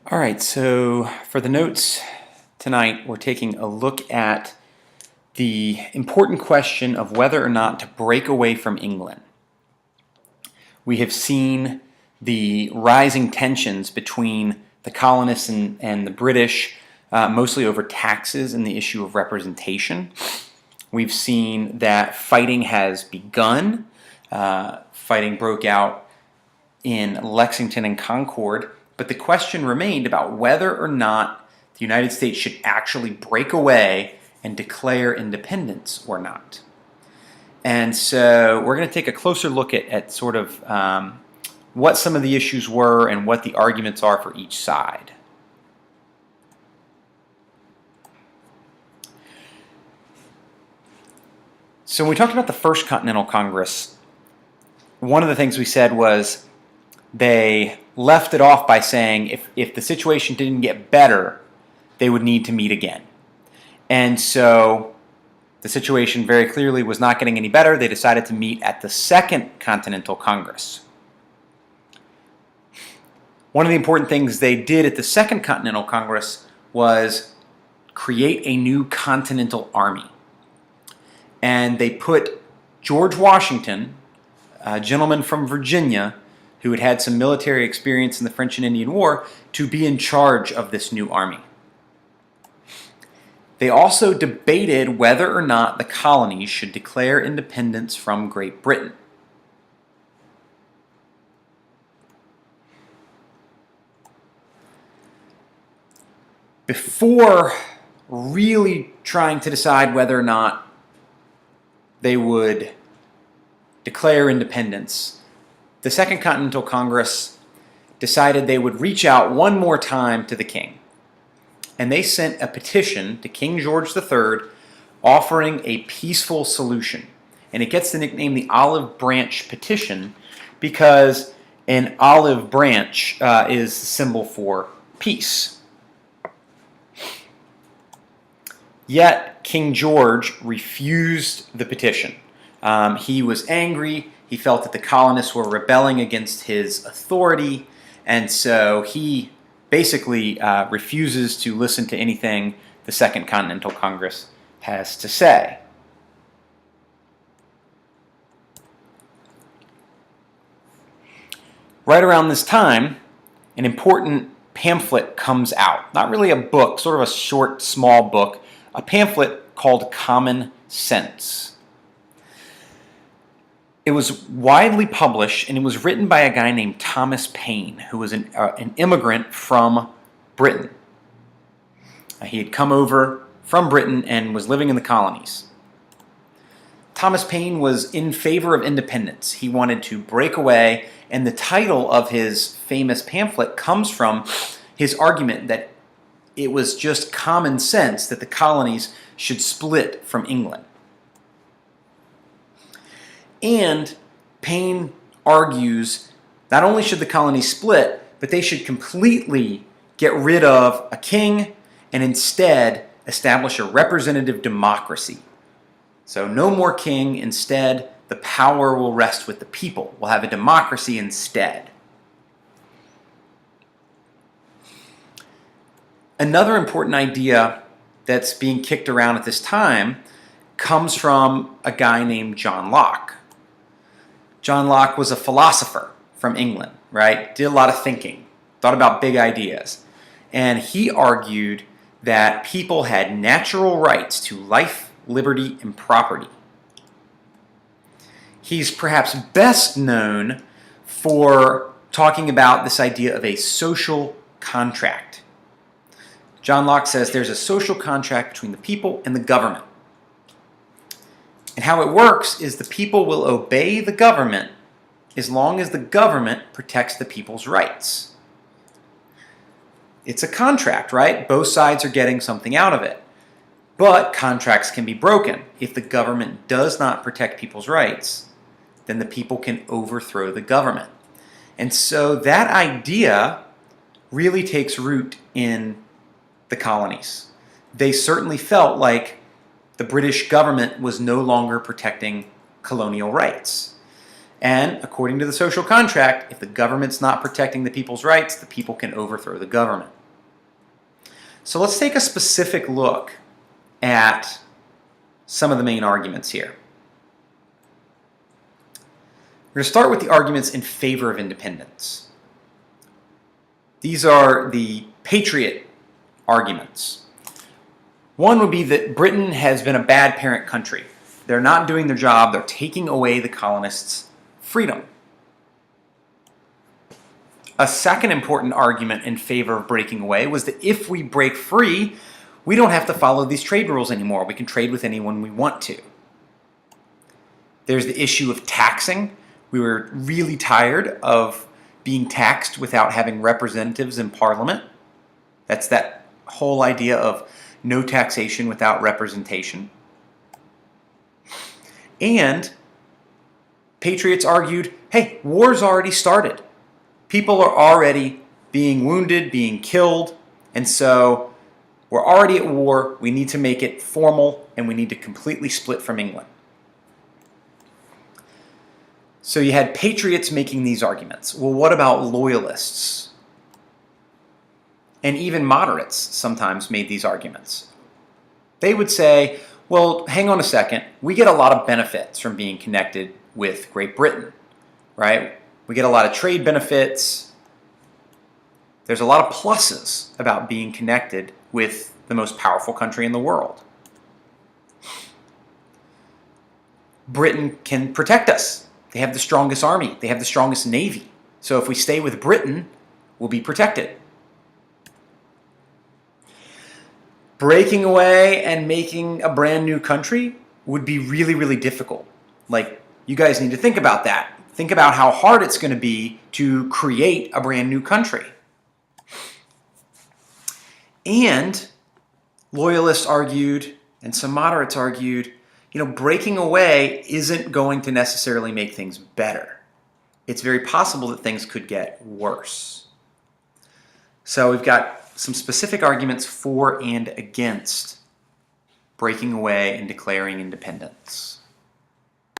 All right, so for the notes tonight, we're taking a look at the important question of whether or not to break away from England. We have seen the rising tensions between the colonists and the British, mostly over taxes and the issue of representation. We've seen that fighting has begun. Fighting broke out in Lexington and Concord, but the question remained about whether or not the United States should actually break away and declare independence or not. And so we're going to take a closer look at sort of what some of the issues were and what the arguments are for each side. So when we talked about the First Continental Congress, one of the things we said was they left it off by saying if the situation didn't get better, they would need to meet again. And so the situation very clearly was not getting any better. They decided to meet at the Second Continental Congress. One of the important things they did at the Second Continental Congress was create a new continental army. And they put George Washington, a gentleman from Virginia, who had had some military experience in the French and Indian War, to be in charge of this new army. They also debated whether or not the colonies should declare independence from Great Britain. Before really trying to decide whether or not they would declare independence, the Second Continental Congress decided they would reach out one more time to the king. And they sent a petition to King George III offering a peaceful solution. And it gets the nickname the Olive Branch Petition because an olive branch is the symbol for peace. Yet King George refused the petition. He was angry. He felt that the colonists were rebelling against his authority, and so he basically refuses to listen to anything the Second Continental Congress has to say. Right around this time, an important pamphlet comes out. Not really a book, sort of a short, small book, a pamphlet called Common Sense. It was widely published, and it was written by a guy named Thomas Paine, who was an immigrant from Britain. He had come over from Britain and was living in the colonies. Thomas Paine was in favor of independence. He wanted to break away, and the title of his famous pamphlet comes from his argument that it was just common sense that the colonies should split from England. And Paine argues not only should the colonies split, but they should completely get rid of a king and instead establish a representative democracy. So no more king, instead the power will rest with the people. We'll have a democracy instead. Another important idea that's being kicked around at this time comes from a guy named John Locke. John Locke was a philosopher from England, right? Did a lot of thinking, thought about big ideas. And he argued that people had natural rights to life, liberty, and property. He's perhaps best known for talking about this idea of a social contract. John Locke says there's a social contract between the people and the government. And how it works is the people will obey the government as long as the government protects the people's rights. It's a contract, right? Both sides are getting something out of it. But contracts can be broken. If the government does not protect people's rights, then the people can overthrow the government. And so that idea really takes root in the colonies. They certainly felt like the British government was no longer protecting colonial rights. And according to the social contract, if the government's not protecting the people's rights, the people can overthrow the government. So let's take a specific look at some of the main arguments here. We're going to start with the arguments in favor of independence. These are the patriot arguments. One would be that Britain has been a bad parent country. They're not doing their job. They're taking away the colonists' freedom. A second important argument in favor of breaking away was that if we break free, we don't have to follow these trade rules anymore. We can trade with anyone we want to. There's the issue of taxing. We were really tired of being taxed without having representatives in Parliament. That's that whole idea of no taxation without representation. And patriots argued, hey, war's already started. People are already being wounded, being killed, and so we're already at war. We need to make it formal, and we need to completely split from England. So you had patriots making these arguments. Well, what about loyalists? And even moderates sometimes made these arguments. They would say, well, hang on a second. We get a lot of benefits from being connected with Great Britain, right? We get a lot of trade benefits. There's a lot of pluses about being connected with the most powerful country in the world. Britain can protect us. They have the strongest army. They have the strongest navy. So if we stay with Britain, we'll be protected. Breaking away and making a brand new country would be really, really difficult. Like, you guys need to think about that. Think about how hard it's going to be to create a brand new country. And loyalists argued, and some moderates argued, breaking away isn't going to necessarily make things better. It's very possible that things could get worse. So we've got some specific arguments for and against breaking away and declaring independence.